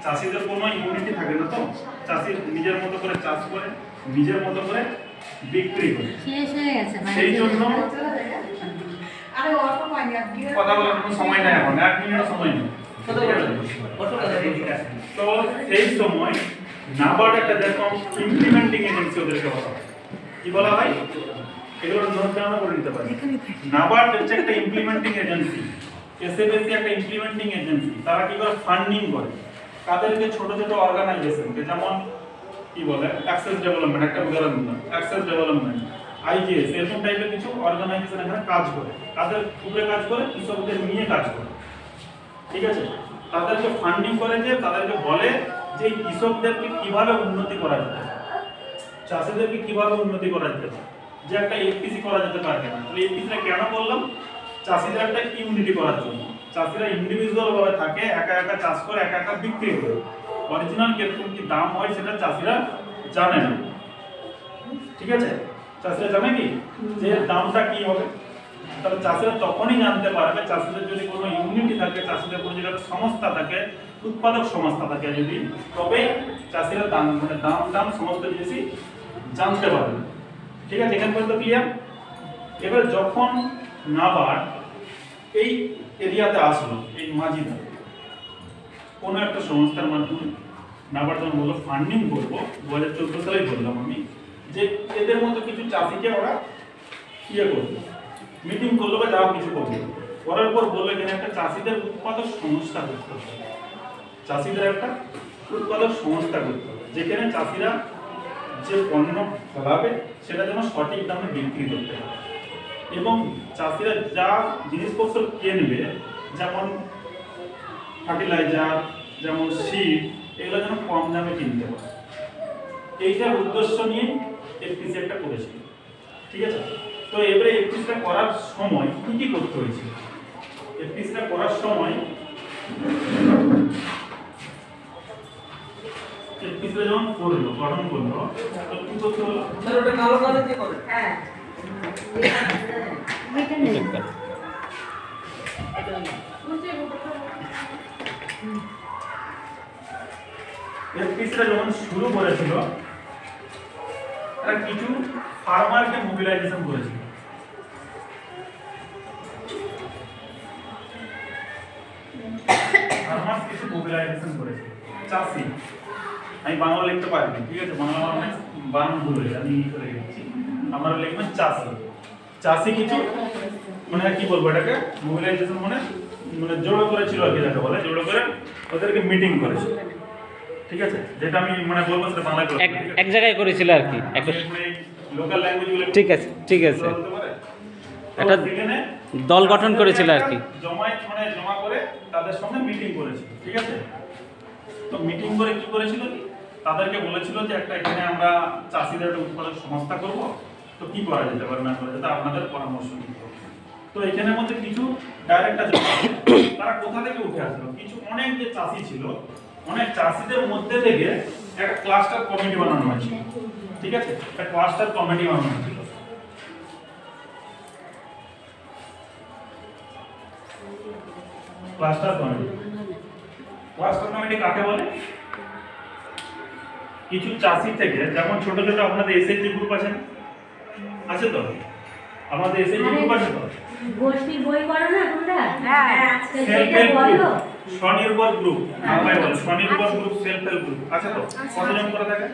চাষিদের কোনো ইউনিটি থাকে না, তো চাষি নিজের মতো করে চাষ করে নিজের মতো করে বিক্রি করে। সেই জন্য কথা বলার কোনো সময় নেই, এখন 1 মিনিট সময় নেই। তো সেই সময় নাবার্ড একটা যেরকম ইমপ্লিমেন্টিং এজেন্সি ওদেরকে বলা হয়। কি বলা হয়? এগুলো নোট ডাউন করে নিতে পারি। নাবার্ড হচ্ছে একটা ইমপ্লিমেন্টিং এজেন্সি, এসএফএসি একটা ইমপ্লিমেন্টিং এজেন্সি। তারা কি করে? ফান্ডিং করে তাদেরকে ছোট ছোট অর্গানাইজেশনকে, যেমন কি বলে অ্যাক্সেস ডেভেলপমেন্ট, একটা উদাহরণ দিলাম, অ্যাক্সেস ডেভেলপমেন্ট, আইজিএস, এরকম টাইপের কিছু অর্গানাইজেশন এখানে কাজ করে। তাদের উপরে কাজ করে, কৃষকদের নিয়ে কাজ করে। ঠিক আছে? তাদেরকে ফান্ডিং করে, যে তাদেরকে বলে যে কৃষকদেরকে কিভাবে উন্নতি করা যেতে পারে, চাষিদেরকে কিভাবে উন্নতি করা যেতে পারে, যে একটা এফপিসি করা যেতে পারে না। তাহলে এফপিসিটা কেন করলাম? চাষিদের একটা ইউনিটি করার জন্য। চাষিরা ইন্ডিভিজুয়াল ভাবে থাকে, একা একা চাষ করে একা একা বিক্রি করে। অরিজিনাল কিরকম কি দাম হয় সেটা চাষিরা জানে না। ঠিক আছে? চাষিরা জানে কি যে দামটা কি হবে? তাহলে চাষিরা তখনই জানতে পারবে, চাষিদের যদি কোনো ইউনিটি থাকে, চাষিদের কোনো যেটা সংস্থা থাকে, উৎপাদক সংস্থা থাকে যদি, তবেই চাষিরা দাম মানে দাম সমস্ত জিনিসই জানতে পারবে। ঠিক আছে? এখান পর্যন্ত ক্লিয়ার? এবার যখন নাবার্ড এই এরিয়াতে আসলো, এই মাঝিদা কোনো একটা সংস্থার মাধ্যমে নাবার্ড যখন বললো ফান্ডিং করবো, 2014 সালেই বললাম আমি, যে এদের মতো কিছু চাষিকে ওরা ইয়ে করবে, মিটিং করলো বা যাও কিছু করবে। করার পর বললো এখানে একটা চাষিদের উৎপাদক সংস্থা করতে হবে, চাষিদের একটা উৎপাদক সংস্থা করতে হবে, যেখানে চাষিরা যে পণ্য ফলাবে সেটা যেন সঠিক দামে বিক্রি করতে হবে, এবং চাষিরা যা জিনিসপত্র কিনবে, যেমন ফার্টিলাইজার, যেমন সিড, এগুলো যেন কম দামে কিনতে পারে। এইটার উদ্দেশ্য নিয়ে এফপিসি একটা করেছিল। ঠিক আছে? তো এবারে এফপিসিটা করার সময় কি কি করতে হয়েছিল? এফপিসিটা করার সময় এফপিসিটা যখন করলো, গঠন করলো, তো কি করতে হলো? স্যার ওটা কালো কালো দিয়ে করে। হ্যাঁ এফপিসিটা যখন শুরু করেছিল, তারা কিছু ফার্মারকে মোবিলাইজেশন করেছিল। ফার্মার কিছু মোবিলাইজেশন করেছিল, চাষি। আমি বাংলা লিখতে পারিনি, ঠিক আছে? বাংলা মানে বানান ভুল হয়েছে, আমি করে লিখছি। আমরা লিখবেন চাষি। চাষি কিছু মানে কি বলবো এটাকে, মোবিলাইজেশন মানে মানে জড়ো করেছিল আর কি, যাকে বলে জড়ো করে ওদেরকে মিটিং করেছিল। ঠিক আছে? যেটা আমি মানে বলবো সেটা বাংলায় বলবো, এক জায়গায় করেছিল আর কি, একটা লোকাল ল্যাঙ্গুয়েজগুলো। ঠিক আছে, ঠিক আছে, একটা দল গঠন করেছিল আর কি, জমা করে তাদের সঙ্গে মিটিং করেছিল। ঠিক আছে? তো মিটিং করে কি করেছিল, তাদেরকে বলেছিল যে একটা এখানে আমরা চাষিদের একটা উৎপাদক সংস্থা করব, তো কি করা যেতে পারে না করা যেতে, আপনাদের পরামর্শ নিতে হবে। তো এখানের মধ্যে কিছু ডাইরেক্ট আছে, তারা কোথা থেকে উঠে আসলো, কিছু অনেক যে চাষি ছিল, অনেক চাষিদের মধ্যে থেকে একটা ক্লাস্টার কমিটি বানানো হয়েছিল। ঠিক আছে? একটা ক্লাস্টার কমিটি বানানো হয়েছিল। ক্লাস্টার কমিটি কাকে বলে? কিছু চাষি থেকে, যেমন ছোট ছোট আপনাদের এসএইচজি গ্রুপ আছে তো, আমাদের এসএইচজি গ্রুপ আছে তো, গোষ্ঠী বই করো না তোমরা? হ্যাঁ, আজকে সেলফ যেটা হেল্প বলো গ্রুপ, স্বনির্ভর গ্রুপ, বাংলায় বলে স্বনির্ভর গ্রুপ, সেলফ হেল্প গ্রুপ আছে তো? কতজন করে থাকে?